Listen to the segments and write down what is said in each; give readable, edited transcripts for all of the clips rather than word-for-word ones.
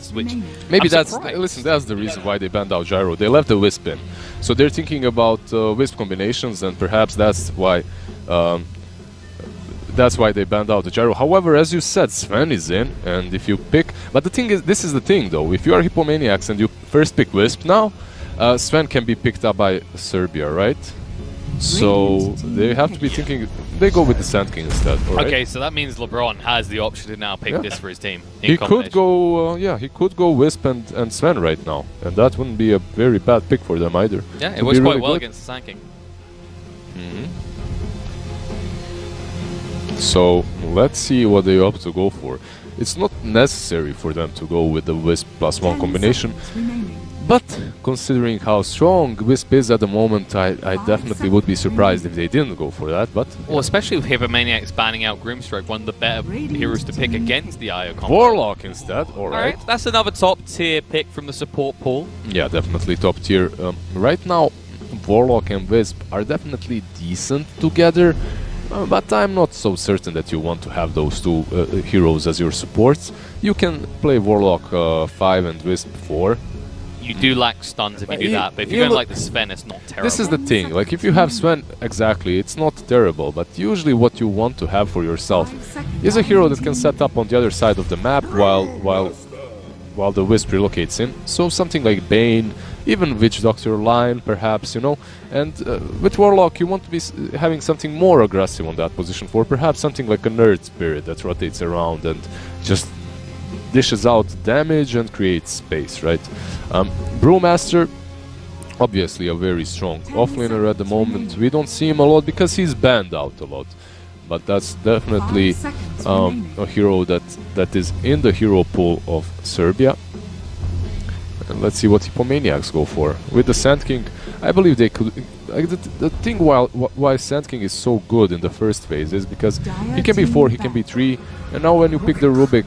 fast, which maybe I'm that's surprised. listen. That's the reason why they banned out gyro. They left the wisp in, so they're thinking about wisp combinations, and perhaps that's why they banned out the gyro. However, as you said, Sven is in, and if you pick, but the thing is, this is the thing though. If you are Hippomaniacs and you first pick wisp now, Sven can be picked up by Serbia, right? So they have to be thinking. They go with the Sand King instead. Right? Okay, so that means LeBron has the option to now pick this for his team. He could go, he could go Wisp and Sven right now, and that wouldn't be a very bad pick for them either. Yeah, it works quite well against the Sand King. So let's see what they opt to go for. It's not necessary for them to go with the Wisp +1 combination, but considering how strong Wisp is at the moment, I definitely would be surprised if they didn't go for that. But well, especially with Hippomaniacs banning out Grimstroke, one of the better heroes to pick against the IO combo. Warlock instead, alright. That's another top tier pick from the support pool. Yeah, definitely top tier. Right now, Warlock and Wisp are definitely decent together. But I'm not so certain that you want to have those two heroes as your supports. You can play Warlock 5 and Wisp 4. You do lack stuns if you do that, but if you're going like the Sven, it's not terrible. This is the thing, like if you have Sven, exactly, it's not terrible, but usually what you want to have for yourself is a hero that can set up on the other side of the map while the Wisp relocates in. So something like Bane, even Witch Doctor Line, perhaps, you know. And with Warlock, you want to be having something more aggressive on that position 4, perhaps something like a Nerd Spirit that rotates around and just dishes out damage and creates space, right? Brewmaster, obviously a very strong offlaner at the moment. We don't see him a lot because he's banned out a lot. But that's definitely a hero that is in the hero pool of Serbia. And let's see what Hippomaniacs go for. With the Sand King, I believe they could... Like the thing why Sand King is so good in the first phase is because he can be 4, he can be 3, and now when you pick the Rubik,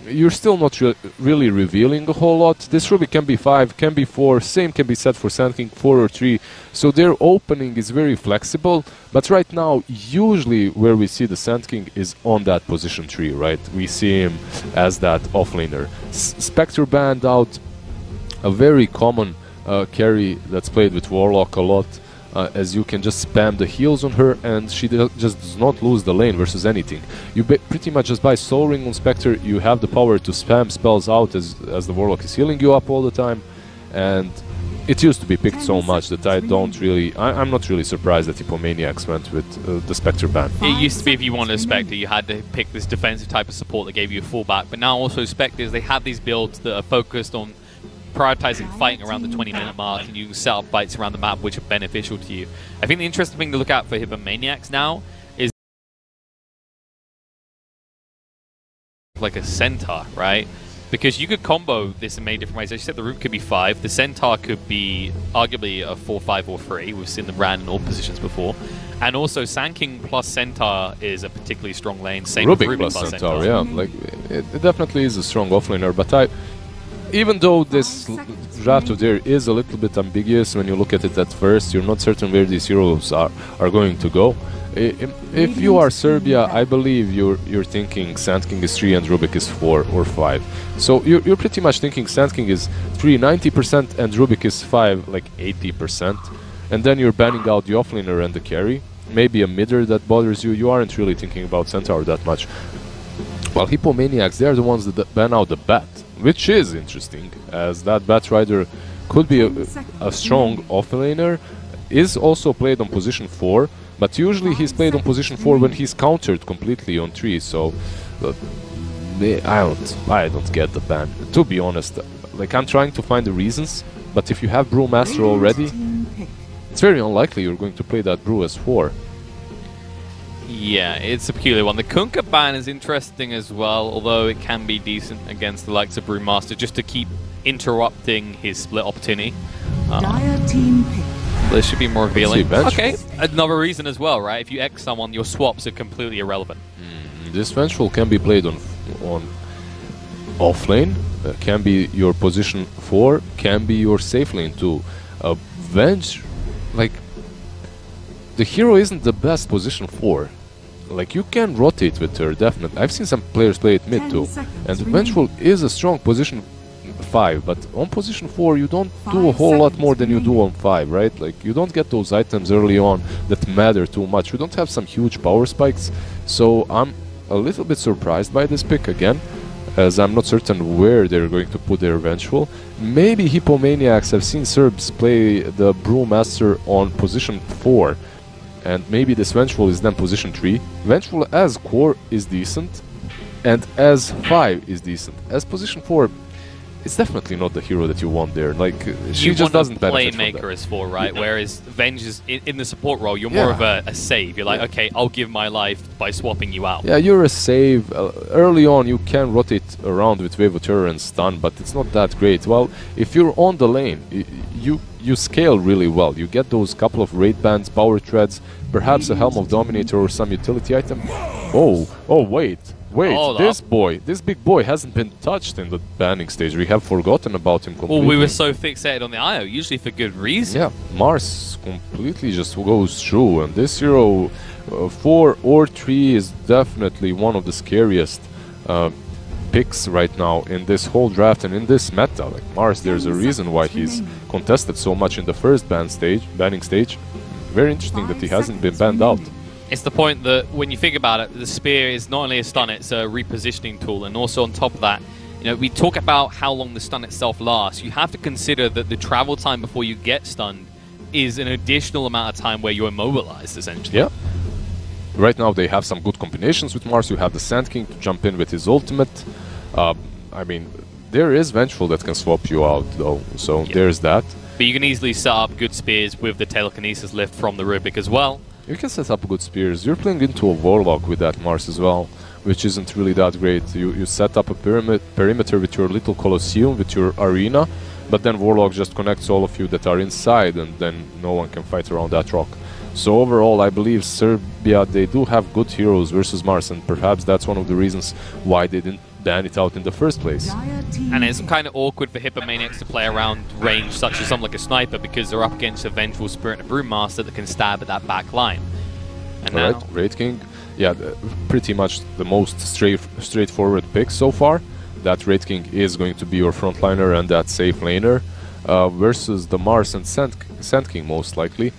you're still not really revealing a whole lot. This Rubik can be 5, can be 4, same can be set for Sand King 4 or 3, so their opening is very flexible. But right now, usually where we see the Sand King is on that position 3, right? We see him as that offlaner. Spectre banned out, a very common carry that's played with Warlock a lot, as you can just spam the heals on her and she just does not lose the lane versus anything. You pretty much just by Soul Ring on Spectre, you have the power to spam spells out as the Warlock is healing you up all the time, and it used to be picked so much that I'm not really surprised that Hippomaniacs went with the Spectre ban. It used to be if you wanted a Spectre, you had to pick this defensive type of support that gave you a fallback, but now also Spectres, they have these builds that are focused on prioritizing fighting around the 20-minute mark, and you can set up fights around the map which are beneficial to you. I think the interesting thing to look at for Hippomaniacs now is like a Centaur, right? Because you could combo this in many different ways. As you said, the Root could be 5, the Centaur could be arguably a 4, 5, or 3. We've seen them ran in all positions before. And also, Sand King plus Centaur is a particularly strong lane. Same with Rubik plus Centaur, yeah. Like, it definitely is a strong offlaner, but even though this draft there is a little bit ambiguous when you look at it at first, you're not certain where these heroes are going to go. If you are Serbia, I believe you're thinking Sand King is 3 and Rubik is 4 or 5. So you're pretty much thinking Sand King is 3, 90%, and Rubik is 5, like 80%. And then you're banning out the offlaner and the carry. Maybe a midder that bothers you. You aren't really thinking about Centaur that much. While Hippomaniacs, they're the ones that ban out the Bat, which is interesting, as that Bat Rider could be a strong offlaner, is also played on position 4, but usually he's played on position 4 when he's countered completely on 3, so I don't get the ban, to be honest. Like, I'm trying to find the reasons, but if you have Brewmaster already, it's very unlikely you're going to play that Brew as 4. Yeah, it's a peculiar one. The Kunkka ban is interesting as well, although it can be decent against the likes of Brewmaster just to keep interrupting his split opportunity. This should be more revealing. Okay, another reason as well, right? If you X someone, your swaps are completely irrelevant. This Vengeful can be played on offlane, can be your position 4, can be your safe lane too. Venge, like, the hero isn't the best position 4. Like, you can rotate with her, definitely. I've seen some players play it mid too. And Vengeful is a strong position 5, but on position 4 you don't do a whole lot more than you do on 5, right? Like, you don't get those items early on that matter too much. You don't have some huge power spikes, so I'm a little bit surprised by this pick again, as I'm not certain where they're going to put their Vengeful. Maybe Hippomaniacs have seen Serbs play the Brewmaster on position 4, and maybe this Vengeful is then position 3. Vengeful as core is decent, and as 5 is decent. As position 4, it's definitely not the hero that you want there. Like, she just doesn't benefit from that. Playmaker as 4, right? Whereas Venge is in the support role, you're more of a save. You're like, okay, I'll give my life by swapping you out. Yeah, you're a save. Early on, you can rotate around with Wave of Terror and Stun, but it's not that great. Well, if you're on the lane, you scale really well. You get those couple of raid bands, power treads, perhaps a Helm of Dominator or some utility item. Oh, wait, this big boy hasn't been touched in the banning stage. We have forgotten about him completely. Well, we were so fixated on the IO, usually for good reason. Yeah, Mars completely just goes through, and this hero 4 or 3 is definitely one of the scariest picks right now in this whole draft and in this meta. Like, Mars, there's a reason why he's contested so much in the first banning stage. Very interesting that he hasn't been banned out. It's the point that when you think about it, the spear is not only a stun, it's a repositioning tool, and also on top of that, you know, we talk about how long the stun itself lasts. You have to consider that the travel time before you get stunned is an additional amount of time where you're immobilized, essentially. Yeah. Right now they have some good combinations with Mars. You have the Sand King to jump in with his ultimate. I mean, there is Vengeful that can swap you out, though, so there's that. But you can easily set up good spears with the Telekinesis lift from the Rubik as well. You can set up good spears. You're playing into a Warlock with that Mars as well, which isn't really that great. You set up a perimeter with your little Colosseum, with your arena, but then Warlock just connects all of you that are inside, and then no one can fight around that rock. So overall, I believe Serbia, they do have good heroes versus Mars, and perhaps that's one of the reasons why they didn't ban it out in the first place. And it's kind of awkward for Hippomaniacs to play around range such as something like a Sniper, because they're up against a Vengeful Spirit and a Brewmaster that can stab at that back line. And now, right, Raid King, yeah, pretty much the most straightforward pick so far. That Raid King is going to be your frontliner and that safe laner, versus the Mars and Sand King most likely,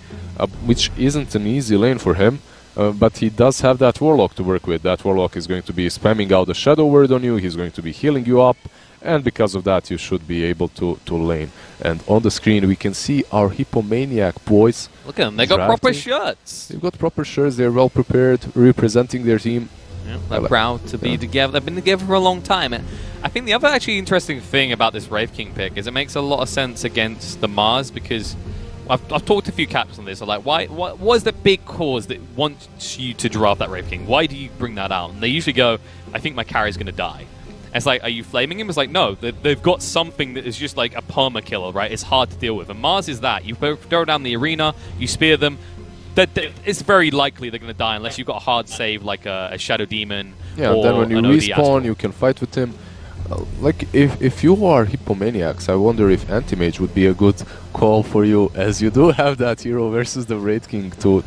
which isn't an easy lane for him. But he does have that Warlock to work with. That Warlock is going to be spamming out the Shadow Word on you, he's going to be healing you up, and because of that you should be able to lane. And on the screen we can see our Hippomaniac boys. Look at them, they got proper shirts. They've got proper shirts, they're well prepared, representing their team. Yeah, they're proud to be together. They've been together for a long time. And I think the other actually interesting thing about this Wraith King pick is it makes a lot of sense against the Mars, because I've talked to a few captains on this. I'm like, what is the big cause that wants you to draft that Wraith King? Why do you bring that out? And they usually go, I think my carry's going to die. And it's like, are you flaming him? It's like, no, they've got something that is just like a perma killer, right? It's hard to deal with. And Mars is that. You throw down the arena, you spear them. It's very likely they're going to die unless you've got a hard save like a Shadow Demon. Yeah, or then when you an respawn, you can fight with him. Like, if you are Hippomaniacs, I wonder if Anti-Mage would be a good call for you, as you do have that hero versus the Raid King to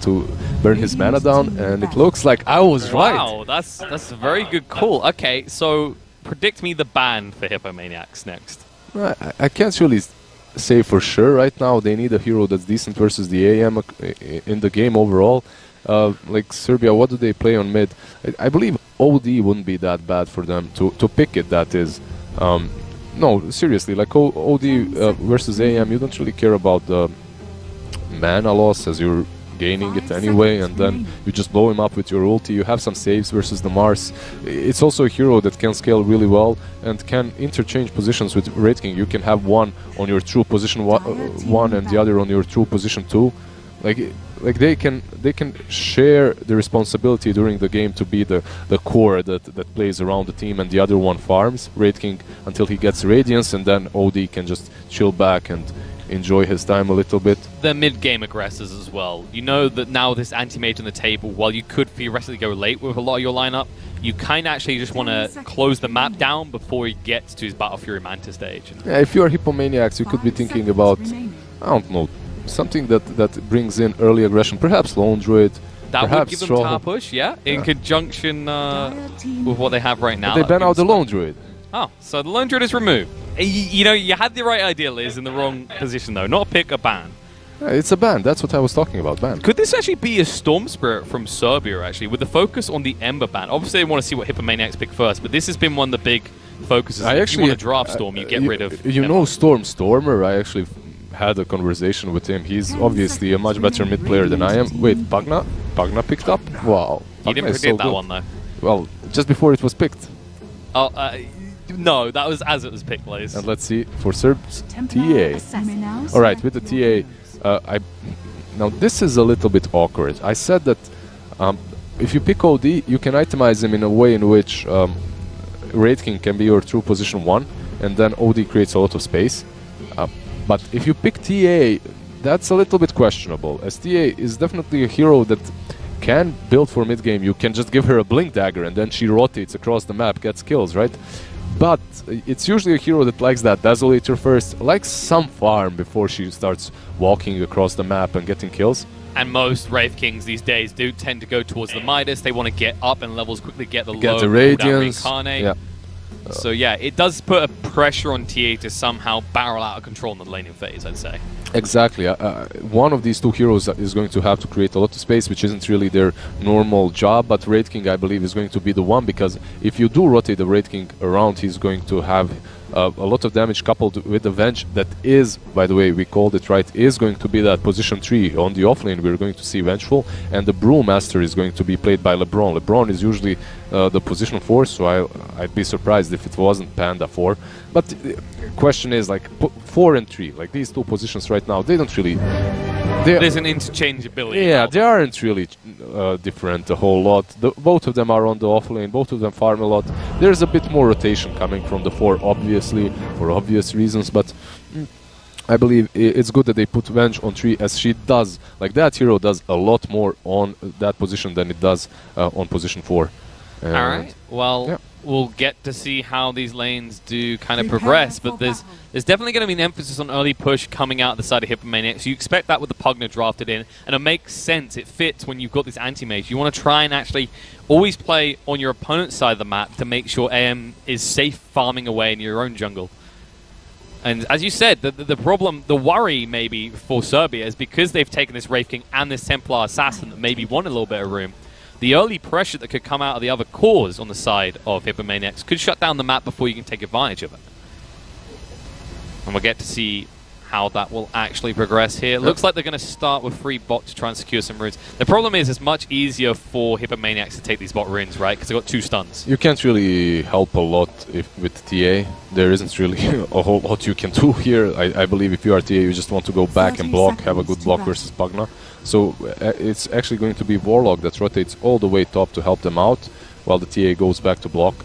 burn his mana down, and it looks like I was right. Wow, that's a very good call. Okay, so predict me the ban for Hippomaniacs next. I can't really say for sure right now. They need a hero that's decent versus the AM in the game overall. Like Serbia, what do they play on mid? I believe OD wouldn't be that bad for them to pick it, that is. No, seriously, like OD versus AM, you don't really care about the mana loss, as you're gaining it anyway, and then you just blow him up with your ulti. You have some saves versus the Mars. It's also a hero that can scale really well and can interchange positions with Raid King. You can have one on your true position 1 and the other on your true position 2. Like they can share the responsibility during the game to be the core that plays around the team, and the other one farms Raid King until he gets Radiance, and then OD can just chill back and enjoy his time a little bit. They're mid-game aggressors as well. You know that now this anti-mage on the table, while you could theoretically go late with a lot of your lineup, you kind of actually just want to close the map down before he gets to his Battle Fury Manta stage. Yeah, if you are Hippomaniacs, you could be thinking about, I don't know, something that brings in early aggression, perhaps Lone Druid. That would give them tower push, yeah, in conjunction with what they have right now. But they ban out the Lone Druid. Oh, so the Lone Druid is removed. You know, you had the right idea, Liz, in the wrong position, though. Not pick a ban. It's a ban. That's what I was talking about, ban. Could this actually be a Storm Spirit from Serbia, actually, with the focus on the Ember ban? Obviously, they want to see what HIPPOMANIACS pick first, but this has been one of the big focuses. If you want to draft Storm, you get rid of You Ember. know Stormer, I actually had a conversation with him. He's obviously a much better mid player than I am. Wait, Pagna? Pagna picked up? Wow. You didn't predict that one, though. Well, just before it was picked. Oh, no, that was as it was picked, Liz. And let's see, for Serbs, TA. Alright, with the TA, now this is a little bit awkward. I said that if you pick OD, you can itemize him in a way in which Wraith King can be your true position 1, and then OD creates a lot of space. But if you pick TA, that's a little bit questionable, as TA is definitely a hero that can build for mid game. You can just give her a Blink Dagger and then she rotates across the map, gets kills, right? But it's usually a hero that likes that Desolator first, likes some farm before she starts walking across the map and getting kills. And most Wraith Kings these days do tend to go towards the Midas. They want to get up in levels quickly, get the low Radiance. Reincarnate. Yeah. So yeah, it does put a pressure on TA to somehow barrel out of control in the laning phase, I'd say. Exactly. One of these two heroes is going to have to create a lot of space, which isn't really their normal job, but Wraith King, I believe, is going to be the one, because if you do rotate the Wraith King around, he's going to have a lot of damage coupled with the Venge that is, by the way, we called it right, is going to be that position 3 on the offlane. We're going to see Vengeful, and the Brewmaster is going to be played by LeBron. LeBron is usually the position 4, so I'd be surprised if it wasn't Panda 4. But the question is, like, 4 and 3, like these two positions right now, they don't really... There's an interchangeability. Yeah, they aren't really different a whole lot. Both of them are on the offlane, both of them farm a lot. There's a bit more rotation coming from the 4, obviously, for obvious reasons, but I believe it's good that they put Venge on 3, as she does, like that hero does a lot more on that position than it does on position 4. Alright, well, yeah. We'll get to see how these lanes do kind of progress, but there's definitely going to be an emphasis on early push coming out the side of HIPPOMANIACS. You expect that with the Pugna drafted in, and it makes sense. It fits when you've got this anti-mage. You want to try and actually always play on your opponent's side of the map to make sure AM is safe farming away in your own jungle. And as you said, the problem, the worry maybe for Serbia is because they've taken this Wraith King and this Templar Assassin that maybe want a little bit of room. The early pressure that could come out of the other cores on the side of HIPPOMANIACS could shut down the map before you can take advantage of it. And we'll get to see how that will actually progress here. It looks like they're going to start with free bot to try and secure some runes. The problem is it's much easier for HIPPOMANIACS to take these bot runes, right? Because they've got 2 stuns. You can't really help a lot with TA. There isn't really a whole lot you can do here. I believe if you are TA, you just want to go back and block, have a good block versus Pugna. So it's actually going to be Warlock that rotates all the way top to help them out, while the TA goes back to block.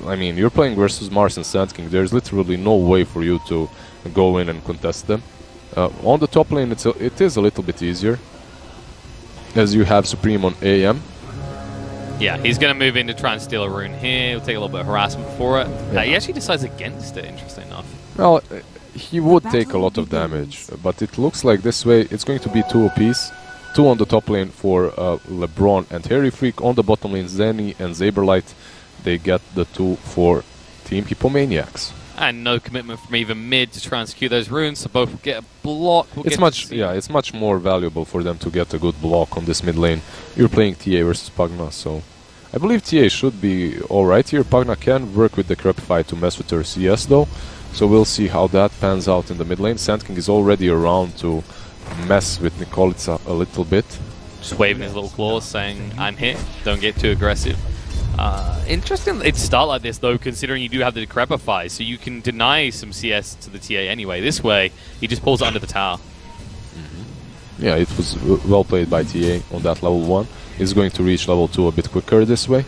I mean, you're playing versus Mars and Sand King. There's literally no way for you to go in and contest them. On the top lane, it is a little bit easier, as you have Supreme on AM. Yeah, he's going to move in to try and steal a rune here. He'll take a little bit of harassment for it. Yeah. He actually decides against it, interesting enough. Well, he would take a lot of damage, but it looks like this way it's going to be 2 apiece. 2 on the top lane for LeBron and Harry Freak. On the bottom lane, Zenny and Saberlight. They get the 2 for Team HIPPOMANIACS. And no commitment from even mid to try and secure those runes, so both will get a block. It's much more valuable for them to get a good block on this mid lane. You're playing TA versus Pugna, so I believe TA should be alright here. Pugna can work with the Crepify to mess with her CS though, so we'll see how that pans out in the mid lane. Sand King is already around to mess with Nikolica a little bit. Just waving his little claws saying, I'm here, don't get too aggressive. Interesting it start like this though, considering you do have the Decrepify, so you can deny some CS to the TA anyway. This way, he just pulls it under the tower. Yeah, it was well played by TA on that level 1. He's going to reach level 2 a bit quicker this way.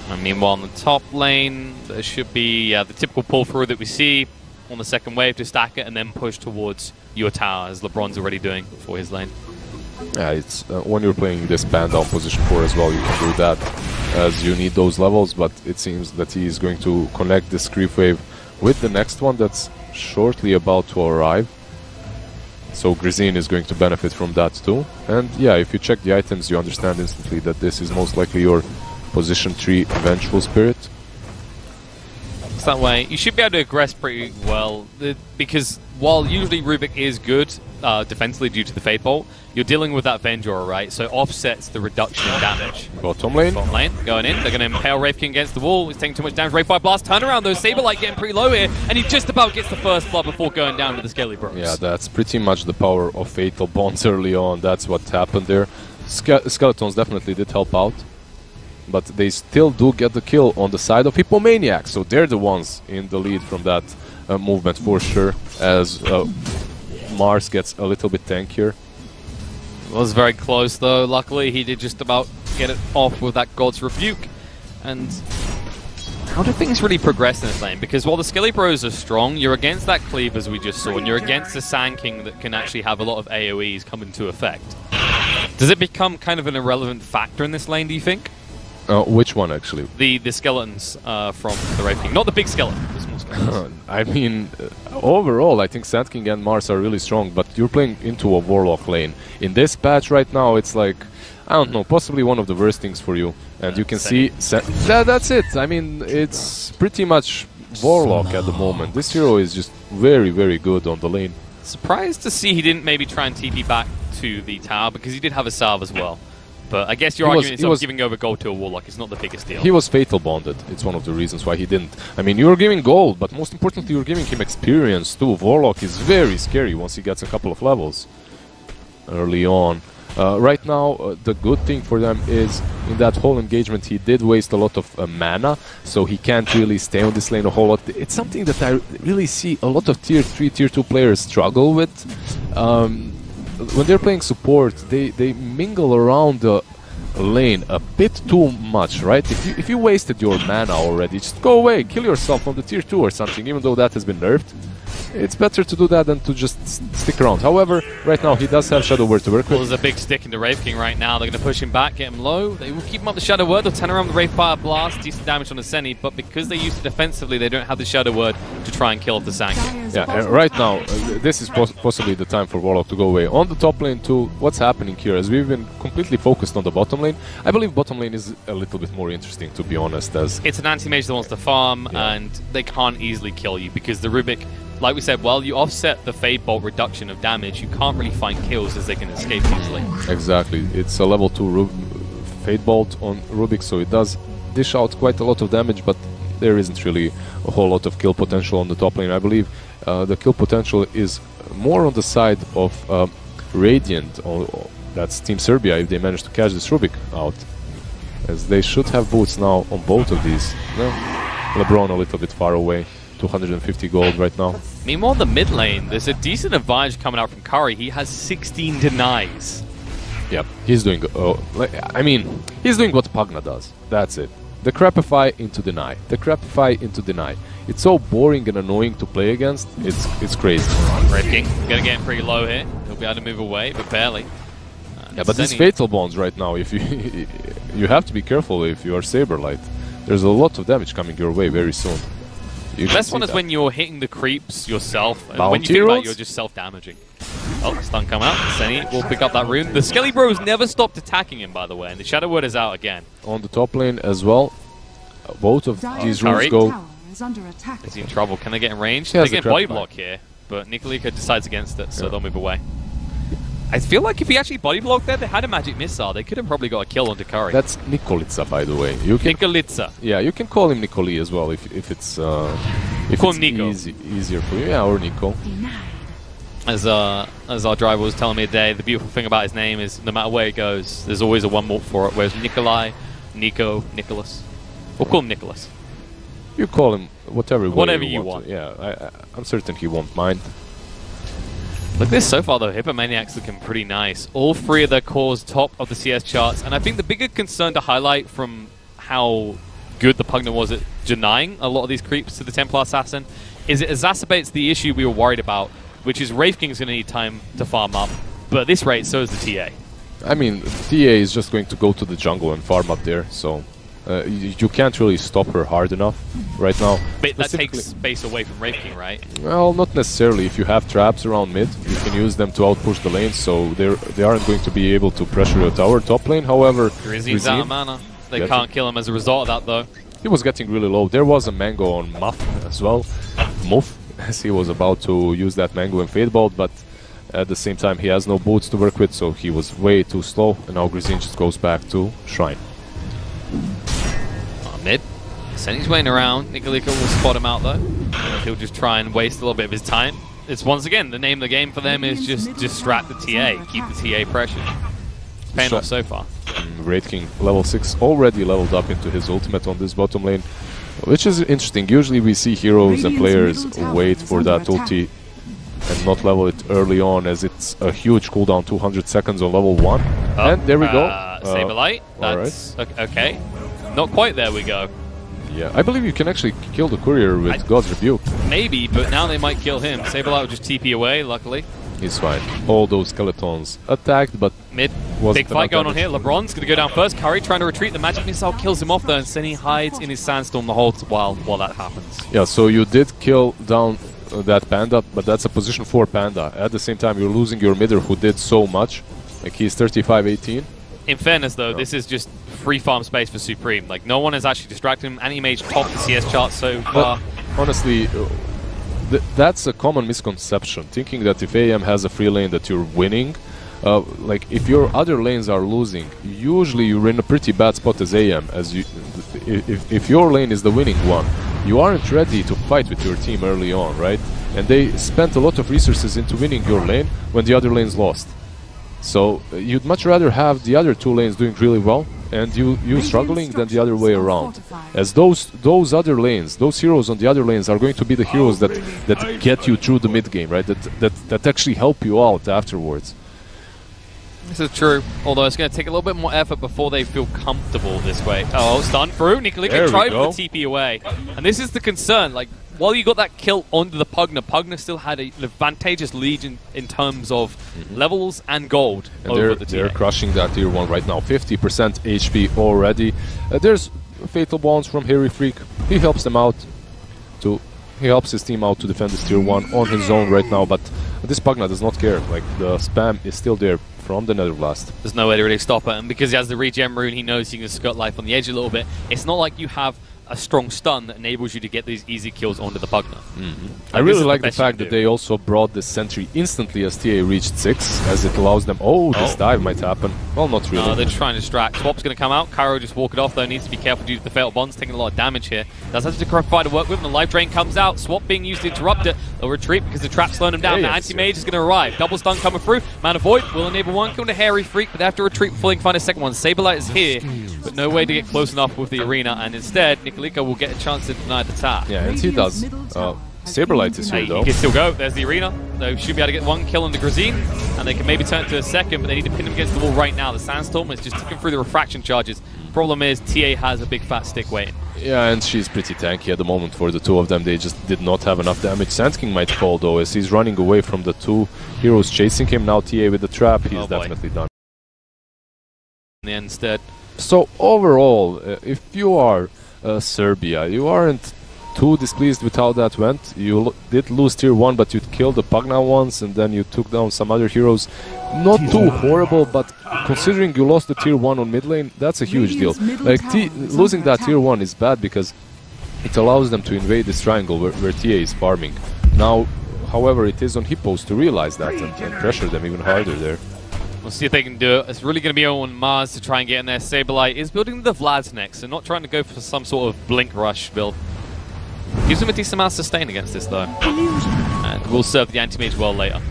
And meanwhile, on the top lane, there should be the typical pull through that we see on the second wave to stack it and then push towards your tower, as LeBron's already doing for his lane. Yeah, it's when you're playing this pan down position 4 as well, you can do that, as you need those levels, but it seems that he is going to connect this creep wave with the next one that's shortly about to arrive. So Grizine is going to benefit from that too. And yeah, if you check the items, you understand instantly that this is most likely your position 3 Vengeful Spirit. that way. You should be able to aggress pretty well, because while usually Rubik is good defensively due to the Fade Bolt, you're dealing with that Vendor, right? So it offsets the reduction in damage. Bottom lane. Bottom lane, going in. They're going to impale Wraith King against the wall. He's taking too much damage. Wraith Fire Blast, turn around though. Saberlight getting pretty low here, and he just about gets the first blood before going down to the Scaly Bros. Yeah, that's pretty much the power of Fatal Bonds early on. That's what happened there. Skeletons definitely did help out, but they still do get the kill on the side of HIPPOMANIACS, so they're the ones in the lead from that movement for sure, as Mars gets a little bit tankier. It was very close though. Luckily, he did just about get it off with that God's Rebuke. And how do things really progress in this lane? Because while the Skelly Bros are strong, you're against that cleave as we just saw, and you're against the Sand King that can actually have a lot of AoEs come into effect. Does it become kind of an irrelevant factor in this lane, do you think? Which one, actually? The skeletons from the Wraith King. Not the big skeleton, the small skeletons. I mean, overall, I think Sand King and Mars are really strong, but you're playing into a Warlock lane. In this patch right now, it's like, I don't know, possibly one of the worst things for you. And you can see... that's it. I mean, it's pretty much Warlock at the moment. This hero is just very, very good on the lane. Surprised to see he didn't maybe try and TP back to the tower, because he did have a salve as well. But I guess your argument is giving over gold to a Warlock is not the biggest deal. He was Fatal Bonded. It's one of the reasons why he didn't. I mean, you're giving gold, but most importantly, you're giving him experience too. Warlock is very scary once he gets a couple of levels early on. Right now, the good thing for them is in that whole engagement, he did waste a lot of mana, so he can't really stay on this lane a whole lot. It's something that I really see a lot of Tier 3, Tier 2 players struggle with. When they're playing support, they mingle around the lane a bit too much, right? If you wasted your mana already, just go away, kill yourself on the Tier 2 or something, even though that has been nerfed. It's better to do that than to just stick around. However, right now he does have Shadow Word to work with. Well, there's a big stick into Wraith King right now. They're going to push him back, get him low. They will keep him up the Shadow Word. They'll turn around the Wraith Fire Blast, decent damage on the Seni, but because they used it defensively, they don't have the Shadow Word to try and kill off the Sand King. Yeah, and right now, this is possibly the time for Warlock to go away. On the top lane too, what's happening here, as we've been completely focused on the bottom lane, I believe bottom lane is a little bit more interesting, to be honest, as... It's an anti-mage that wants to farm, and they can't easily kill you, because the Rubik, like we said, while you offset the Fade Bolt reduction of damage, you can't really find kills as they can escape easily. Exactly. It's a level 2 Fade Bolt on Rubik, so it does dish out quite a lot of damage, but there isn't really a whole lot of kill potential on the top lane. I believe the kill potential is more on the side of Radiant, or that's Team Serbia, if they manage to catch this Rubik out. As they should have boots now on both of these. No, LeBron a little bit far away. 250 gold right now. Meanwhile, the mid lane, there's a decent advantage coming out from Curry. He has 16 denies. Yep, he's doing... I mean, he's doing what Pagna does. That's it. The Crapify into deny. The Crapify into deny. It's so boring and annoying to play against. It's crazy. Wraith King gonna get him pretty low here. He'll be able to move away, but barely. Yeah, but these Fatal Bonds right now, if you you have to be careful if you are Saberlight. There's a lot of damage coming your way very soon. The best one is when you're hitting the creeps yourself. When you think about it, you're just self-damaging. Oh, stun come out. Seni will pick up that rune. The Skelly Bros never stopped attacking him, by the way, and the Shadow Word is out again. On the top lane as well, both of these runes go... Is he in trouble? Can they get in range? They get body block here, but Nikolika decides against it, so they'll move away. I feel like if he actually body blocked there, they had a magic missile. They could have probably got a kill onto Curry. That's Nikolica, by the way. You can, Nikolica. Yeah, you can call him Nikoli as well if it's easier for you. Yeah, or Nico. As our driver was telling me today, the beautiful thing about his name is no matter where it goes, there's always a one more for it. Whereas Nikolai, Nico, Nicholas, we'll call him Nicholas. You call him whatever you want. Yeah, I'm certain he won't mind. Look at this so far though, HIPPOMANIACS looking pretty nice. All three of their cores top of the CS charts, and I think the bigger concern to highlight from how good the Pugna was at denying a lot of these creeps to the Templar Assassin is it exacerbates the issue we were worried about, which is Wraith King's going to need time to farm up, but at this rate so is the TA. I mean, TA is just going to go to the jungle and farm up there, so you can't really stop her hard enough right now. But that takes space away from Wraith King, right? Well, not necessarily. If you have traps around mid, you can use them to outpush the lane, so they aren't going to be able to pressure your tower top lane. However, Grizzly's out of mana. They can't kill him as a result of that, though. He was getting really low. There was a mango on Muff as well. Muff, as he was about to use that mango in Fade Bolt, but at the same time he has no boots to work with, so he was way too slow, and now Grizin just goes back to Shrine. Mid. Senny's waiting around. Nikolika will spot him out though. He'll just try and waste a little bit of his time. It's once again, the name of the game for them is just distract the TA, keep the TA pressured. It's paying off so far. Wraith King level 6 already leveled up into his ultimate on this bottom lane, which is interesting. Usually we see heroes and players wait for that ulti and not level it early on, as it's a huge cooldown, 200 seconds on level 1. And there we go. Saberlight, that's okay. Not quite, there we go. Yeah, I believe you can actually kill the courier with God's Rebuke. Maybe, but now they might kill him. Saberlight will just TP away, luckily. He's fine. All those skeletons attacked, but mid. Big fight going on here. LeBron's going to go down first. Curry trying to retreat. The magic missile kills him off though, and Senny hides in his sandstorm the whole while that happens. Yeah, so you did kill down that Panda, but that's a position 4 Panda. At the same time, you're losing your midder who did so much. Like, he's 35-18. In fairness though, this is just free farm space for Supreme. Like, no one has actually distracted him. Anti-Mage topped the CS chart so far. But honestly, that's a common misconception, thinking that if AM has a free lane that you're winning. Like, if your other lanes are losing, usually you're in a pretty bad spot as AM. As you, if your lane is the winning one, you aren't ready to fight with your team early on, right? And they spent a lot of resources into winning your lane when the other lanes lost. So you'd much rather have the other 2 lanes doing really well and you struggling than the other way around. As those other lanes, those heroes on the other lanes are going to be the heroes that get you through the mid game, right? That actually help you out afterwards. This is true, although it's going to take a little bit more effort before they feel comfortable this way. Oh, stun through. Nikolika tried for the TP away. And this is the concern. Like, while you got that kill onto the Pugna still had an advantageous lead in terms of levels and gold and over the TA. They're crushing that tier 1 right now. 50% HP already. There's Fatal Bounce from Harry Freak. He helps them out. He helps his team out to defend this tier 1 on his own right now, but this Pugna does not care. Like, the spam is still there from the Nether Blast. There's no way to really stop it, and because he has the regen rune, he knows he can skirt life on the edge a little bit. It's not like you have a strong stun that enables you to get these easy kills onto the Pugna. I really like the fact that they also brought the sentry instantly as TA reached 6, as it allows them... this dive might happen. Well, not really. No, they're just trying to distract. Swap's going to come out. Cairo just walk it off, though. Needs to be careful due to the Fatal Bonds, taking a lot of damage here. Does have to try to work with him. The Life Drain comes out. Swap being used to interrupt it. They'll retreat because the trap's slowing them down. Now Anti-Mage is going to arrive. Double stun coming through. Man of Void will enable one kill to Hairy Freak, but they have to retreat before they can find a second one. Saberlight is here, but no way to get close enough with the arena, and instead, Nikolika will get a chance to deny the tap. Yeah, and he does. Saberlight is here, though. He can still go. There's the arena. They should be able to get 1 kill on the Grazine, and they can maybe turn to a second, but they need to pin him against the wall right now. The Sandstorm is just ticking through the refraction charges. Problem is, TA has a big fat stick waiting. Yeah, and she's pretty tanky at the moment for the 2 of them. They just did not have enough damage. Sand King might fall, though, as he's running away from the 2 heroes chasing him. Now TA with the trap, he's definitely done. In the end, instead. So overall, if you are Serbia, you aren't too displeased with how that went. You did lose tier 1, but you killed the Pugna once, and then you took down some other heroes. Not too horrible, but considering you lost the tier 1 on mid lane, that's a huge deal. Like, losing that tier 1 is bad because it allows them to invade this triangle where TA is farming. Now, however, it is on Hippos to realize that and pressure them even harder there. We'll see if they can do it. It's really going to be on Mars to try and get in there. Saberlight is building the Vlad's next, and not trying to go for some sort of blink rush build. Gives him a decent amount of sustain against this, though. And will serve the anti-mage well later.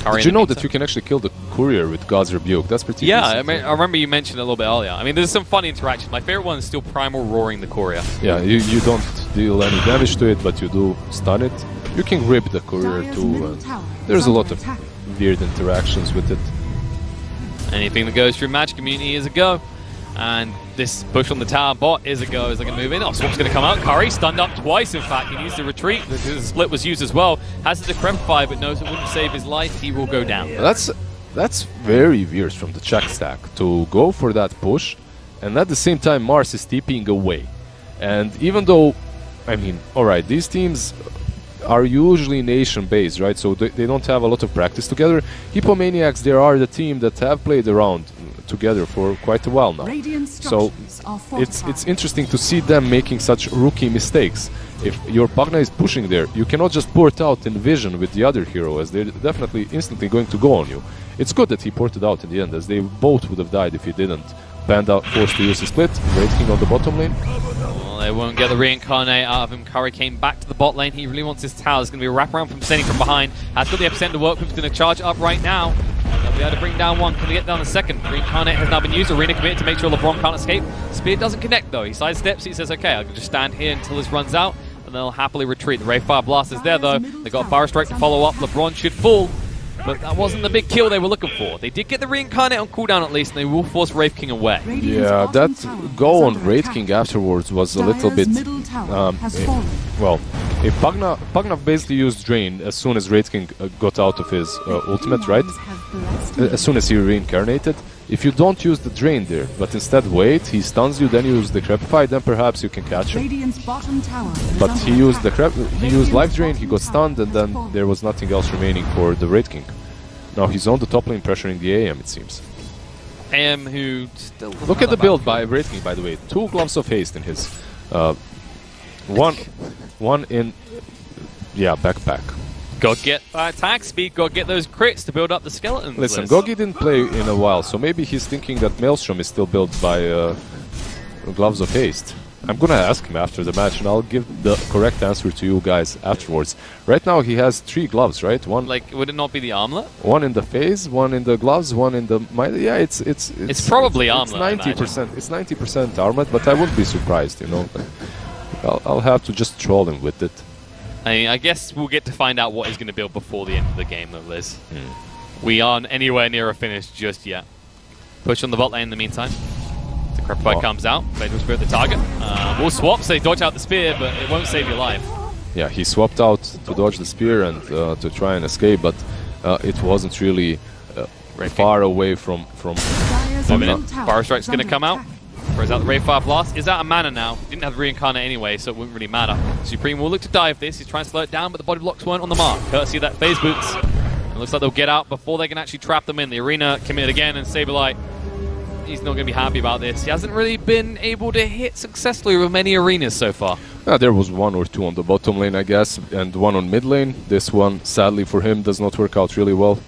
Did you know that you can actually kill the courier with God's Rebuke? That's pretty decent. I mean, I remember you mentioned it a little bit earlier. I mean, there's some funny interactions. My favorite one is still Primal roaring the courier. Yeah, you don't deal any damage to it, but you do stun it. You can rip the courier too. There's a lot of weird interactions with it. Anything that goes through Magic Community is a go. And this push on the tower bot is a go as they can move in. Oh, Swap's going to come out. Curry stunned up twice, in fact. He needs to retreat. The split was used as well. Has to decrepify, but knows it wouldn't save his life. He will go down. That's very weird from the Czech stack to go for that push, and at the same time Mars is TPing away. And even though, I mean, alright, these teams are usually nation-based, right? So they don't have a lot of practice together. HIPPOMANIACS, they are the team that have played around together for quite a while now. So it's interesting to see them making such rookie mistakes. If your Pugna is pushing there, you cannot just port out in vision with the other hero, as they're definitely instantly going to go on you. It's good that he ported out in the end, as they both would have died if he didn't. Panda forced to use the split, Wraith King on the bottom lane. Well, they won't get the reincarnate out of him. Curry came back to the bot lane. He really wants his tower. There's going to be a wraparound from Senny from behind. Has got the epicenter to work with. He's going to charge up right now. They'll be able to bring down one. Can they get down the second? Reincarnate has now been used. Arena committed to make sure LeBron can't escape. Spear doesn't connect though. He sidesteps. He says, okay, I can just stand here until this runs out, and they'll happily retreat. The Wraithfire Blast is there though. They got a Fire Strike to follow up. LeBron should fall. But that wasn't the big kill they were looking for. They did get the Reincarnate on cooldown at least, and they will force Wraith King away. Yeah, that go on Wraith King afterwards was a little bit... well, if Pugna basically used Drain as soon as Wraith King got out of his ultimate, right? As soon as he reincarnated. If you don't use the Drain there, but instead wait, he stuns you, then you use the Crepify, then perhaps you can catch him. But he used Life Drain, he got stunned, and then there was nothing else remaining for the Wraith King. Now he's on the top lane pressuring the AM, it seems. AM who still... Look at the build by Wraith King, by the way. 2 Gloves of Haste in his... one in... yeah, backpack. Go get that attack speed, go get those crits to build up the skeletons. Listen, Gogi didn't play in a while, so maybe he's thinking that Maelstrom is still built by Gloves of Haste. I'm gonna ask him after the match, and I'll give the correct answer to you guys afterwards. Right now he has 3 gloves, right? One, like, would it not be the armlet? One in the phase, one in the gloves, one in the... yeah, it's probably armlet. It's 90%. It's 90% armlet, but I wouldn't be surprised, you know. I'll have to just troll him with it. I mean, I guess we'll get to find out what he's going to build before the end of the game, though, Liz. We aren't anywhere near a finish just yet. Push on the bot lane in the meantime. The Crepify comes out. Fatal Spirit the target. We'll swap, so they dodge out the spear, but it won't save your life. Yeah, he swapped out to dodge the spear and to try and escape, but it wasn't really far away from... Fire Strike's going to come out. Throws out the Wraithfire Blast. Is out of mana now. Didn't have the Reincarnate anyway, so it wouldn't really matter. Supreme will look to dive this. He's trying to slow it down, but the body blocks weren't on the mark. Courtesy of that phase boots. And it looks like they'll get out before they can actually trap them in. The Arena committed again, and Saberlight, he's not going to be happy about this. He hasn't really been able to hit successfully with many arenas so far. There was 1 or 2 on the bottom lane, I guess, and 1 on mid lane. This one, sadly for him, does not work out really well.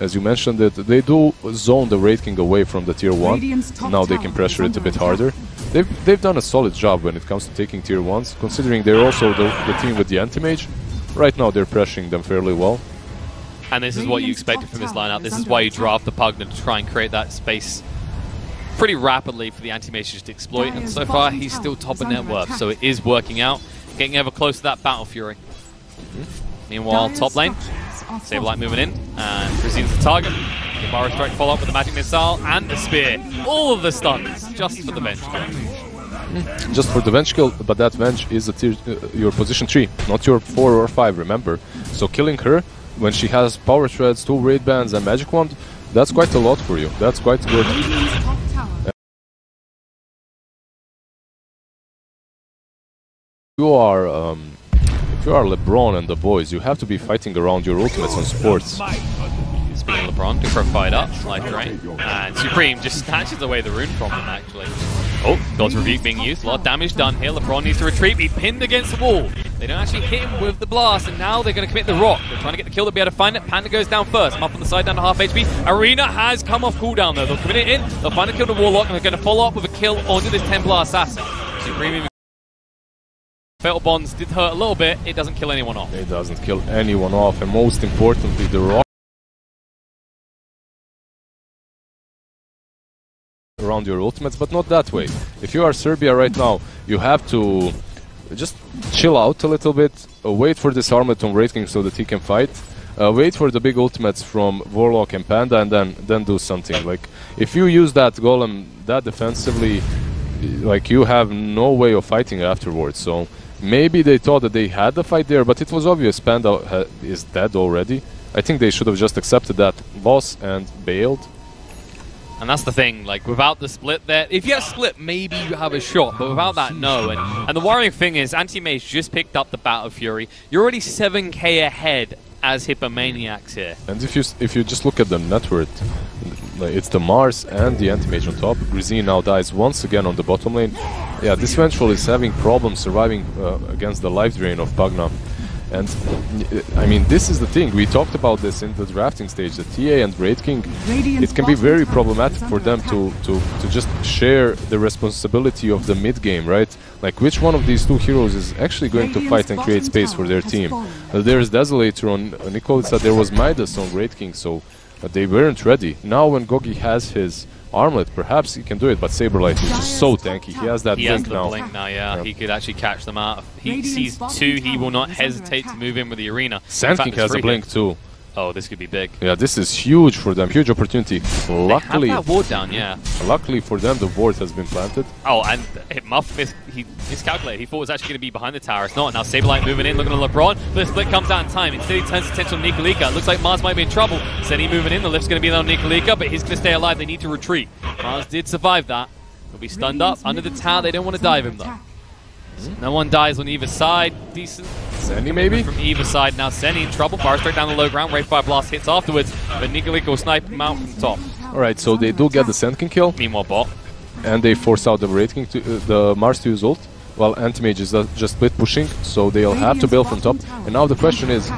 As you mentioned it, they do zone the Wraith King away from the tier 1. Now they can pressure it a bit harder. They've done a solid job when it comes to taking tier 1s, considering they're also the team with the anti-mage. Right now they're pressuring them fairly well. And this is what you expected from this lineup. This is why you draft the Pugna to try and create that space pretty rapidly for the anti-mage to exploit. And so far he's still top of net worth, so it is working out. Getting ever closer to that Battle Fury. Meanwhile, top lane. Saberlight moving in, and Resumes the target. The Fire Strike follow up with the Magic Missile and the Spear. All of the stuns, just for the Venge kill. Just for the Venge kill, but that Venge is your position 3, not your 4 or 5, remember. So killing her, when she has Power Shreds, 2 Raid Bands and Magic Wand, that's quite a lot for you. That's quite good. If you are LeBron and the boys, you have to be fighting around your ultimates on supports. Speaking of LeBron, Decro fired up, Life Drain, and Supreme just snatches away the rune from him, actually. Oh, God's Rebuke being used, a lot of damage done here. LeBron needs to retreat, be pinned against the wall. They don't actually hit him with the blast, and now they're going to commit the rock. They're trying to get the kill to be able to find it. Panda goes down first. I'm up on the side, down to half HP. Arena has come off cooldown, though. They'll commit it in, they'll find a kill to Warlock, and they're going to follow up with a kill onto this Templar Assassin. Supreme Fatal Bonds did hurt a little bit, it doesn't kill anyone off. It doesn't kill anyone off, and most importantly, the rock around your ultimates, but not that way. If you are Serbia right now, you have to just chill out a little bit, wait for this armlet on Wraith King so that he can fight, wait for the big ultimates from Warlock and Panda, and then do something. Like, if you use that golem that defensively, like, you have no way of fighting afterwards. So maybe they thought that they had the fight there, but it was obvious Panda is dead already. I think they should have just accepted that loss and bailed. And that's the thing, like, without the split there, if you have split, maybe you have a shot, but without that, no. And the worrying thing is, Anti-Mage just picked up the Battle Fury. You're already 7k ahead as Hippomaniacs here. And if you just look at the net worth, It's the Mars and the Anti-Mage on top. Grizine now dies once again on the bottom lane. Yeah, this Vengeful is having problems surviving against the life drain of Pagna. And I mean, this is the thing. We talked about this in the drafting stage. The TA and Wraith King, it can be very problematic for them to just share the responsibility of the mid game, right? Like, which one of these two heroes is actually going to fight and create space for their team? There's Desolator on Nikolica, there was Midas on Wraith King, so they weren't ready. Now when Gogi has his armlet, perhaps he can do it, but Saberlight is just so tanky. He has that blink now. Blink now, yeah. He could actually catch them out. If he sees two, he will not hesitate to move in with the arena. Sand King has a blink too. Oh, this could be big. Yeah, this is huge for them, huge opportunity. Luckily, they have that ward down, yeah. Luckily for them, the ward has been planted. Oh, and Muff he miscalculated. He thought it was actually going to be behind the tower. It's not. Now Saberlight moving in, looking at LeBron. But the split comes out in time. Instead, he turns attention on Nikolica. Looks like Mars might be in trouble. Zenny moving in. The lift's going to be on Nikolica, but he's going to stay alive. They need to retreat. Mars did survive that. He'll be stunned up under the tower. They don't want to dive him, though. No one dies on either side. Decent. Zenny maybe? From either side. Now Zenny in trouble. Fire straight down the low ground. Wraith Fire Blast hits afterwards. But Nikolica will snipe him out from top. Alright, so they do get the Sand King kill. Meanwhile, bot. And they force out the Wraith King to the Mars to use ult. While Anti-Mage is just split pushing. So they'll have to bail from top. And now the question is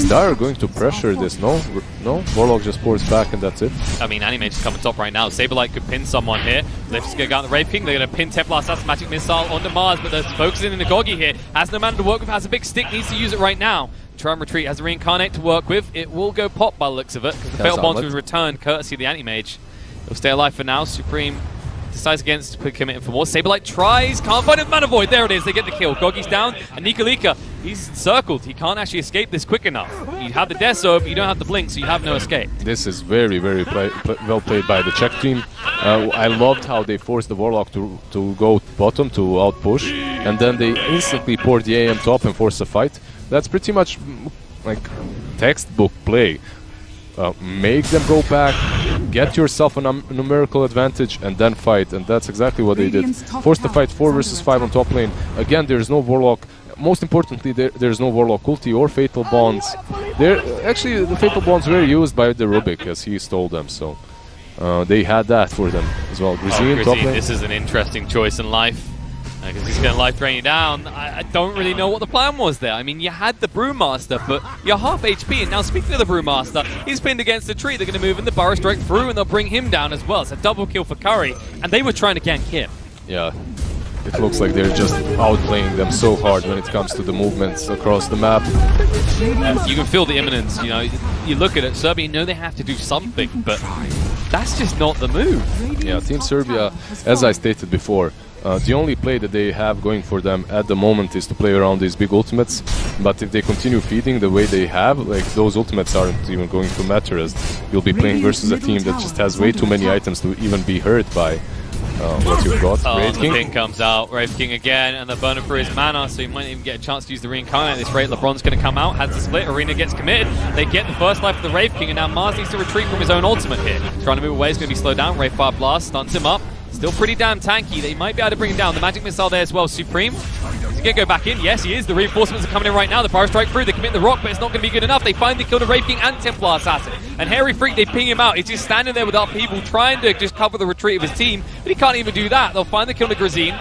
Dire going to pressure this? No? No? Warlock just pours back and that's it. I mean, Anti-Mage is coming top right now. Saberlight could pin someone here. Lift's going to go on the Wraith King. They're going to pin Templar Assassin Magic Missile onto Mars, but they're focusing in the Gogi here. Has no man to work with, has a big stick, needs to use it right now. Try and retreat, has a Reincarnate to work with. It will go pop by the looks of it, because the Fatal Bond was returned courtesy of the Anti-Mage. He'll stay alive for now. Supreme decides against committing for more. Saberlight tries, can't find a Mana Void. There it is, they get the kill. Gogi's down, and Nikolica, he's encircled. He can't actually escape this quick enough. You have the Death Orb, you don't have the Blink, so you have no escape. This is very, very well played by the Czech team. I loved how they forced the Warlock to go bottom to outpush, and then they instantly poured the AM top and forced a fight. That's pretty much like textbook play. Make them go back, get yourself a numerical advantage, and then fight. And that's exactly what they did. Force the fight 4 versus 5 on top lane. Again, there's no Warlock. Most importantly, there's no Warlock ulti or Fatal Bonds. Actually, the Fatal Bonds were used by the Rubik as he stole them, so they had that for them as well. Grizine, top lane. This is an interesting choice in life. Because he's going to life drain you down. I don't really know what the plan was there. I mean, you had the Brewmaster, but you're half HP. And now speaking of the Brewmaster, he's pinned against the tree. They're going to move in the Burrow Strike through, and they'll bring him down as well. It's a double kill for Curry, and they were trying to gank him. Yeah, it looks like they're just outplaying them so hard when it comes to the movements across the map. You can feel the imminence. You know, you look at it, Serbia know they have to do something, but that's just not the move. Yeah, Team Serbia, as I stated before, the only play that they have going for them at the moment is to play around these big ultimates. But if they continue feeding the way they have, like, those ultimates aren't even going to matter, as you'll be playing versus a team that just has way too many items to even be hurt by what you've got. Wraith King. The ping comes out, Wraith King again, and they're burning for his mana, so he might even get a chance to use the Reincarnate at this rate. LeBron's going to come out, has the split, Arena gets committed, they get the first life of the Wraith King, and now Mars needs to retreat from his own ultimate here. Trying to move away, is going to be slowed down, Wraith Fire Blast stuns him up. Still pretty damn tanky. They might be able to bring him down. The Magic Missile there as well. Supreme. He's going to go back in. Yes, he is. The reinforcements are coming in right now. The Fire Strike through. They commit the rock, but it's not going to be good enough. They finally kill the Wraith King and Templar Assassin. And Hairy Freak, they ping him out. He's just standing there with upheaval, trying to just cover the retreat of his team. But he can't even do that. They'll finally kill the Grizine.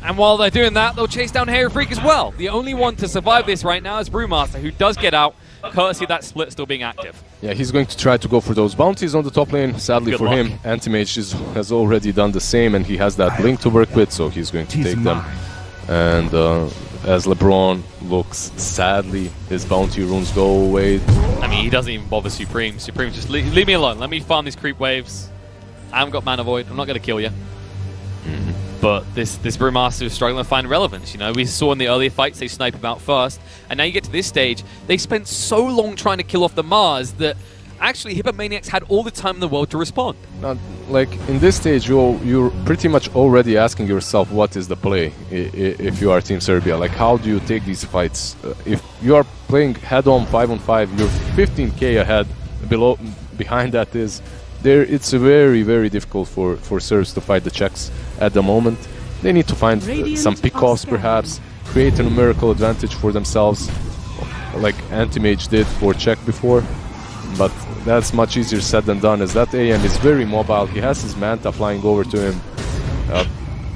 And while they're doing that, they'll chase down Hairy Freak as well. The only one to survive this right now is Brewmaster, who does get out, courtesy of that split still being active. Yeah, he's going to try to go for those bounties on the top lane. Sadly Good for luck. him, Anti-Mage has already done the same, and he has that blink to work with, so he's going to take them. And as LeBron looks, sadly, his bounty runes go away. I mean, he doesn't even bother Supreme. Supreme, just leave me alone. Let me farm these creep waves. I haven't got Mana Void. I'm not going to kill you. But this Brewmaster is struggling to find relevance. You know, we saw in the earlier fights they snipe him out first, and now you get to this stage, they spent so long trying to kill off the Mars that actually HIPPOMANIACS had all the time in the world to respond. Like, in this stage, you're pretty much already asking yourself what is the play if you are Team Serbia. Like, how do you take these fights? If you are playing head-on 5-on-5, you're 15k ahead. Behind that is... It's very, very difficult for Serbs to fight the Czechs at the moment. They need to find some pick-offs, perhaps, create a numerical advantage for themselves, like Anti-Mage did for Czech before. but that's much easier said than done, as that AM is very mobile. He has his Manta flying over to him.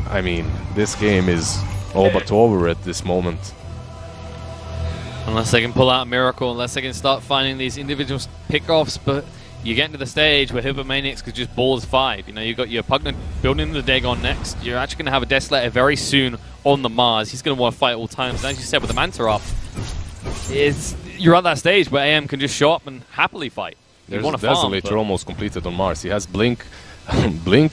I mean, this game is all but over at this moment. Unless they can pull out a miracle, unless they can start finding these individual pickoffs, but you get into the stage where HIPPOMANIACS could just balls 5. You know, you've got your Pugnant building into the Dagon next. You're actually going to have a Desolator very soon on the Mars. He's going to want to fight at all times. And as you said, with the Manta up, you're at that stage where AM can just show up and happily fight. There's a Desolator almost completed on Mars. He has Blink, Blink,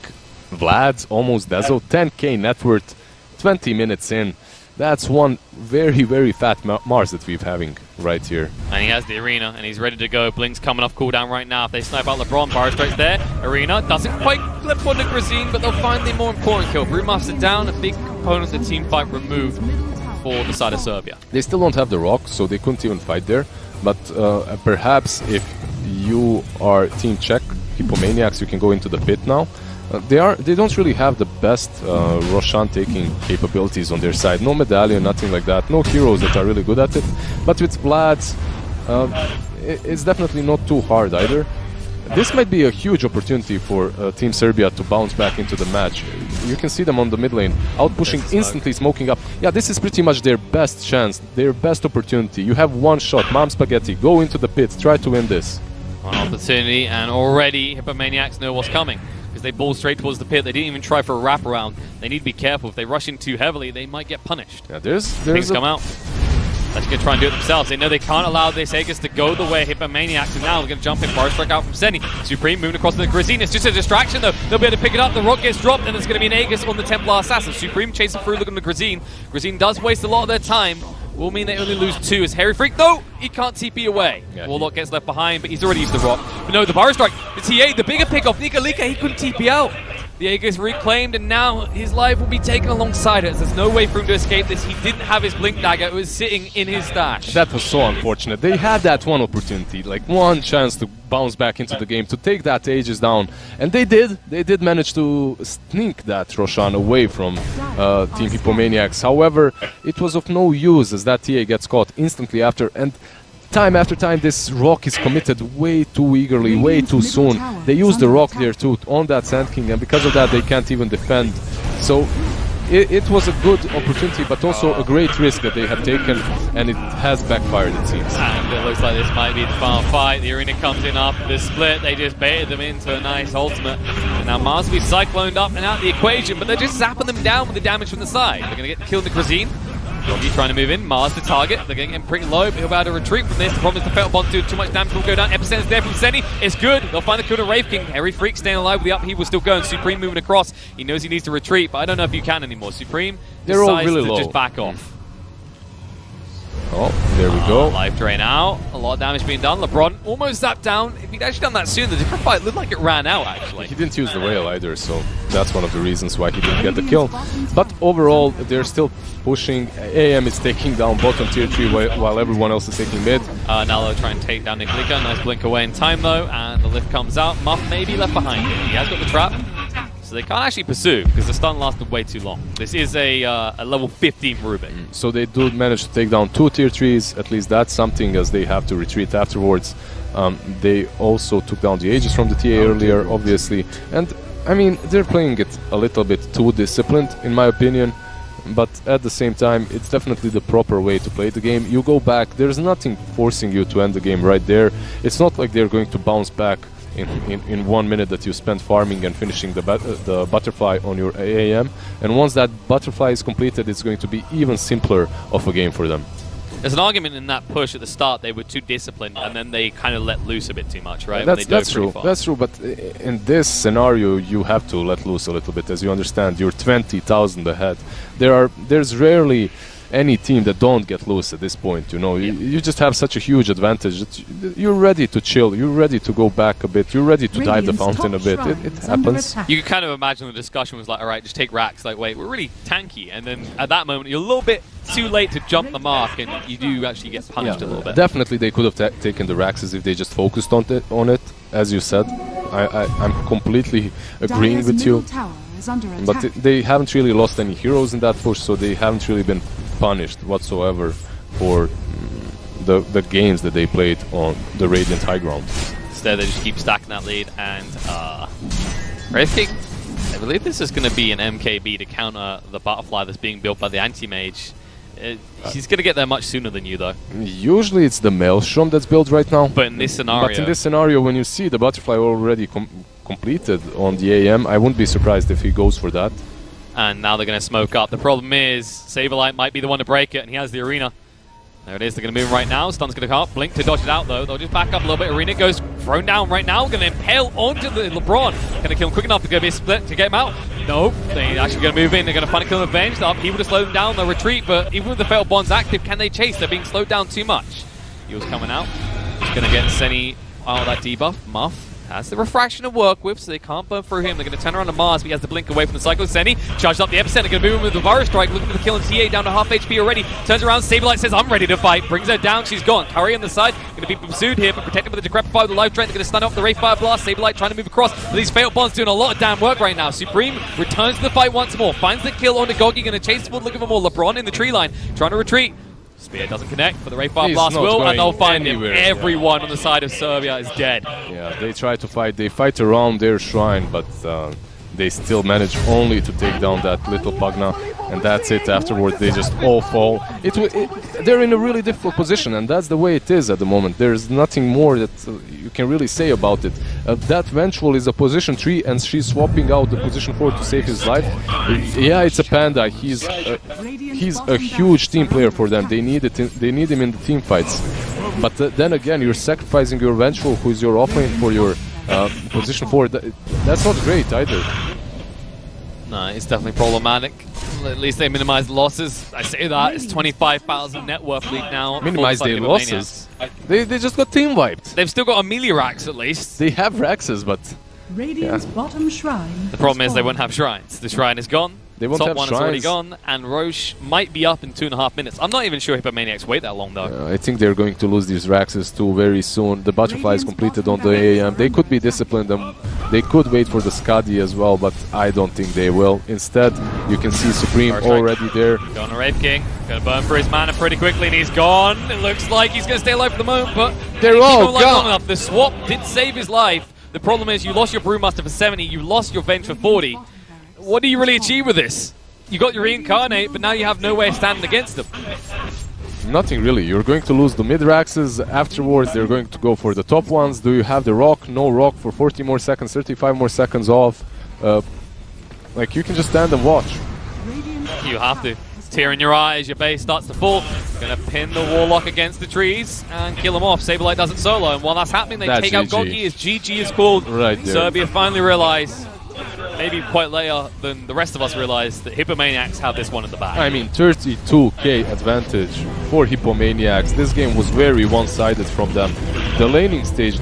Vlad's almost Deso, 10k net worth, 20 minutes in. That's one very, very fat Mars that we're having right here. And he has the Arena, and he's ready to go. Blink's coming off cooldown right now. If they snipe out LeBron, Bar Strike's there. Arena doesn't quite clip on the Grazine, but they'll find the more important kill. Brewmaster down, a big component of the team fight removed for the side of Serbia. They still don't have the rock, so they couldn't even fight there. But perhaps if you are Team Czech, HIPPOMANIACS, you can go into the pit now. They don't really have the best Roshan taking capabilities on their side. No medallion, nothing like that. No heroes that are really good at it. But with Vlad's, it's definitely not too hard either. This might be a huge opportunity for Team Serbia to bounce back into the match. You can see them on the mid lane, out pushing, instantly smoking up. Yeah, this is pretty much their best chance, their best opportunity. You have one shot, Mom Spaghetti, go into the pit, try to win this. One opportunity, and already HIPPOMANIACS know what's coming. Because they ball straight towards the pit. They didn't even try for a wraparound. They need to be careful. If they rush in too heavily, they might get punished. Yeah, there's things come out. They're going to try and do it themselves. They know they can't allow this Aegis to go the way HIPPOMANIACS, and now they're going to jump in. Bar Strike out from Seni. Supreme moving across the Grazine. It's just a distraction though. They'll be able to pick it up. The rock gets dropped, and there's going to be an Aegis on the Templar Assassin. Supreme chasing through, looking at the Grazine. Grazine does waste a lot of their time. Will mean they only lose 2 as Harry Freak. No, he can't TP away. Yeah, Warlock gets left behind, but he's already used the rock. But no, the Bar Strike, the TA, the bigger pick off Nika Lika, he couldn't TP out. The Aegis reclaimed, and now his life will be taken alongside it. There's no way for him to escape this. He didn't have his Blink Dagger. It was sitting in his stash. That was so unfortunate. They had that one opportunity, like one chance to bounce back into the game, to take that Aegis down. And they did. They did manage to sneak that Roshan away from Team HIPPOMANIACS. However, it was of no use, as that TA gets caught instantly after. And time after time, this rock is committed way too eagerly, way too soon. They use the rock there too on that Sand King, and because of that, they can't even defend. So it was a good opportunity, but also a great risk that they have taken, and it has backfired, it seems. And it looks like this might be the final fight. The Arena comes in after the split. They just baited them into a nice ultimate. And now Mars will be cycloned up and out of the equation, but they're just zapping them down with the damage from the side. They're going to get killed in the Grazine. Doggy trying to move in. Mars the target. They're getting him pretty low, but he'll be able to retreat from this. The problem is the Fatal Bond doing too much damage will go down. Epicenter's there from Seni. It's good. They'll find the kill to Wraith King. Harry Freak staying alive with the upheaval will still going. Supreme moving across. He knows he needs to retreat, but I don't know if you can anymore. Supreme They're all decides really to low. just back off. Oh, there we go. Life drain out. A lot of damage being done. LeBron almost zapped down. If he'd actually done that soon, the different fight looked like it ran out, actually. He didn't use the whale either, so that's one of the reasons why he didn't get the kill. But overall, they're still pushing. AM is taking down bottom tier 3 while everyone else is taking mid. Now they'll try and take down Nikolika. Nice blink away in time, though, and the lift comes out. Muff may be left behind. He has got the trap. So they can't actually pursue because the stun lasted way too long. This is a level 15 Rubik. So they do manage to take down 2 tier 3s. At least that's something, as they have to retreat afterwards. They also took down the Aegis from the TA earlier, obviously. And, I mean, they're playing it a little bit too disciplined, in my opinion. But at the same time, it's definitely the proper way to play the game. You go back, there's nothing forcing you to end the game right there. It's not like they're going to bounce back in 1 minute that you spent farming and finishing the butterfly on your AM. And once that butterfly is completed, it's going to be even simpler of a game for them. There's an argument in that push at the start. They were too disciplined, and then they kind of let loose a bit too much, right? That's true. That's true. But in this scenario, you have to let loose a little bit, as you understand. You're 20,000 ahead. There's rarely any team that don't get loose at this point. You know, you just have such a huge advantage that you're ready to chill. You're ready to go back a bit. You're ready to dive the fountain a bit. It happens. You can kind of imagine the discussion was like, all right, just take racks. Like, wait, we're really tanky. And then at that moment, you're a little bit too late to jump the mark, and you do actually get punished a little bit. Definitely, they could have taken the Raxes if they just focused on it, as you said. I'm completely agreeing with you. But they haven't really lost any heroes in that push, so they haven't really been punished whatsoever for the games that they played on the Radiant High Ground. Instead, they just keep stacking that lead. And Wraith King, I believe this is going to be an MKB to counter the butterfly that's being built by the anti-mage. He's going to get there much sooner than you, though. Usually it's the Maelstrom that's built right now. But in this scenario, when you see the butterfly already completed on the AM, I wouldn't be surprised if he goes for that. And now they're going to smoke up. The problem is Saberlight might be the one to break it, and he has the Arena. There it is. They're going to move right now. Stun's going to come up. Blink to dodge it out, though. They'll just back up a little bit. Arena goes thrown down right now. Going to impale onto the LeBron. Going to kill him quick enough to go be a split to get him out. Nope. They're actually going to move in. They're going to find a kill avenged up. He would have slowed them down. They'll retreat, but even with the Fatal Bonds active, can they chase? They're being slowed down too much. Heel's coming out. He's going to get Seni out of that debuff. Muff has the refraction to work with, so they can't burn through him. They're going to turn around to Mars, but he has the blink away from the cycle. Seni charged up the epicenter, going to move him with the Burrow Strike, looking for the kill, and TA down to half HP already. Turns around, Saberlight says, I'm ready to fight. Brings her down, she's gone. Curry on the side, going to be pursued here, but protected by the Decrepify with the Life Drain. They're going to stun off the Ray Fire Blast. Saberlight trying to move across, but these Fatal Bonds doing a lot of damn work right now. Supreme returns to the fight once more, finds the kill onto Gogi, going to chase forward, looking for more. LeBron in the tree line, trying to retreat. Spear doesn't connect, but the Ray Fire Blast will, and they'll find him. Everyone on the side of Serbia is dead. Yeah, they try to fight. They fight around their shrine, but they still manage only to take down that little Pugna, and that's it. Afterwards, they just all fall. They're in a really difficult position, and that's the way it is at the moment. There's nothing more that you can really say about it. That Vengeful is a position 3, and she's swapping out the position 4 to save his life. Yeah, it's a Panda. He's a huge team player for them. They need him in the team fights. But then again, you're sacrificing your Vengeful, who is your offlane, for your position 4. That's not great either. No, it's definitely problematic. At least they minimize the losses. I say that. It's 25,000 net worth lead now. Minimize their losses? They just got team wiped. They've still got Amelia racks at least. They have Raxes, but... Radiant's bottom shrine. The problem is they won't have shrines. The shrine is gone. They won't Top have one shrines. is already gone, and Roche might be up in 2.5 minutes. I'm not even sure Hippomaniacs wait that long, though. I think they're going to lose these Raxes too very soon. The butterfly is completed on the AM. They could be disciplined and they could wait for the Skadi as well, but I don't think they will. Instead, you can see Supreme already there. Going to Wraith King. Going to burn for his mana pretty quickly, and he's gone. It looks like he's going to stay alive for the moment, but they're all gone. Long enough. The swap did save his life. The problem is you lost your Brewmaster for 70, you lost your Venge for 40. What do you really achieve with this? You got your Reincarnate, but now you have no way of standing against them. Nothing really. You're going to lose the mid-Raxes. Afterwards, they're going to go for the top ones. Do you have the Rock? No Rock for 40 more seconds, 35 more seconds off. Like, you can just stand and watch. You have to. Tear in your eyes, your base starts to fall. Gonna pin the Warlock against the trees and kill him off. Saberlight does it solo, and while that's happening, they take out Gogi as GG is called. Right there. Serbia finally realize, maybe quite later than the rest of us realize, that Hippomaniacs have this one in the bag. I mean, 32k advantage for Hippomaniacs. This game was very one-sided from them. The laning stage,